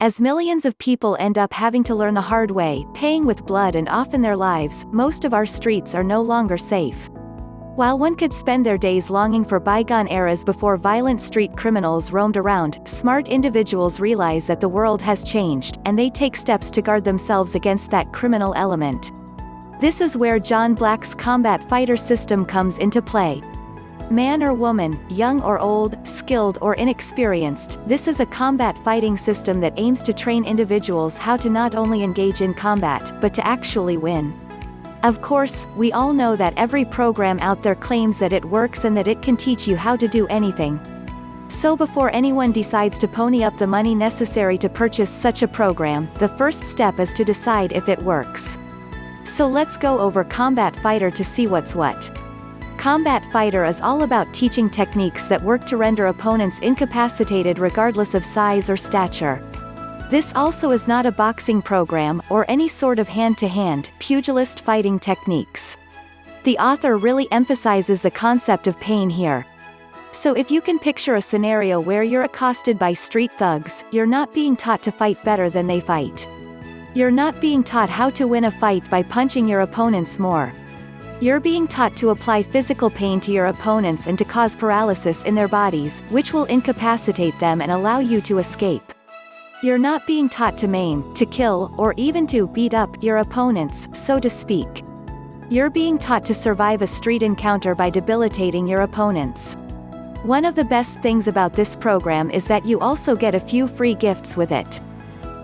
As millions of people end up having to learn the hard way, paying with blood and often their lives, most of our streets are no longer safe. While one could spend their days longing for bygone eras before violent street criminals roamed around, smart individuals realize that the world has changed, and they take steps to guard themselves against that criminal element. This is where John Black's Combat Fighter system comes into play. Man or woman, young or old, skilled or inexperienced, this is a combat fighting system that aims to train individuals how to not only engage in combat, but to actually win. Of course, we all know that every program out there claims that it works and that it can teach you how to do anything. So before anyone decides to pony up the money necessary to purchase such a program, the first step is to decide if it works. So let's go over Combat Fighter to see what's what. Combat Fighter is all about teaching techniques that work to render opponents incapacitated regardless of size or stature. This also is not a boxing program, or any sort of hand-to-hand, pugilist fighting techniques. The author really emphasizes the concept of pain here. So if you can picture a scenario where you're accosted by street thugs, you're not being taught to fight better than they fight. You're not being taught how to win a fight by punching your opponents more. You're being taught to apply physical pain to your opponents and to cause paralysis in their bodies, which will incapacitate them and allow you to escape. You're not being taught to maim, to kill, or even to beat up your opponents, so to speak. You're being taught to survive a street encounter by debilitating your opponents. One of the best things about this program is that you also get a few free gifts with it.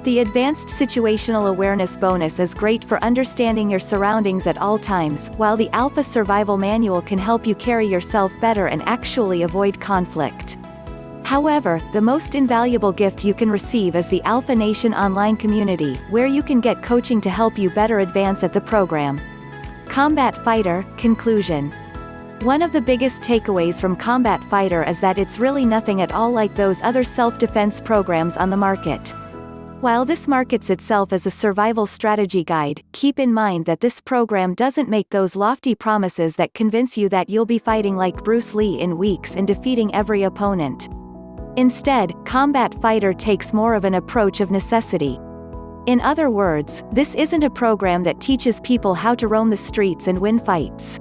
The Advanced Situational Awareness bonus is great for understanding your surroundings at all times, while the Alpha Survival Manual can help you carry yourself better and actually avoid conflict. However, the most invaluable gift you can receive is the Alpha Nation online community, where you can get coaching to help you better advance at the program. Combat Fighter, conclusion. One of the biggest takeaways from Combat Fighter is that it's really nothing at all like those other self-defense programs on the market. While this markets itself as a survival strategy guide, keep in mind that this program doesn't make those lofty promises that convince you that you'll be fighting like Bruce Lee in weeks and defeating every opponent. Instead, Combat Fighter takes more of an approach of necessity. In other words, this isn't a program that teaches people how to roam the streets and win fights.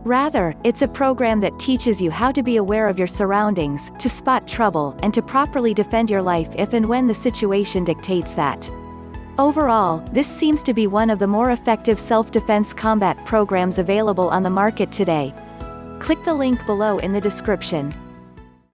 Rather, it's a program that teaches you how to be aware of your surroundings, to spot trouble, and to properly defend your life if and when the situation dictates that. Overall, this seems to be one of the more effective self-defense combat programs available on the market today. Click the link below in the description.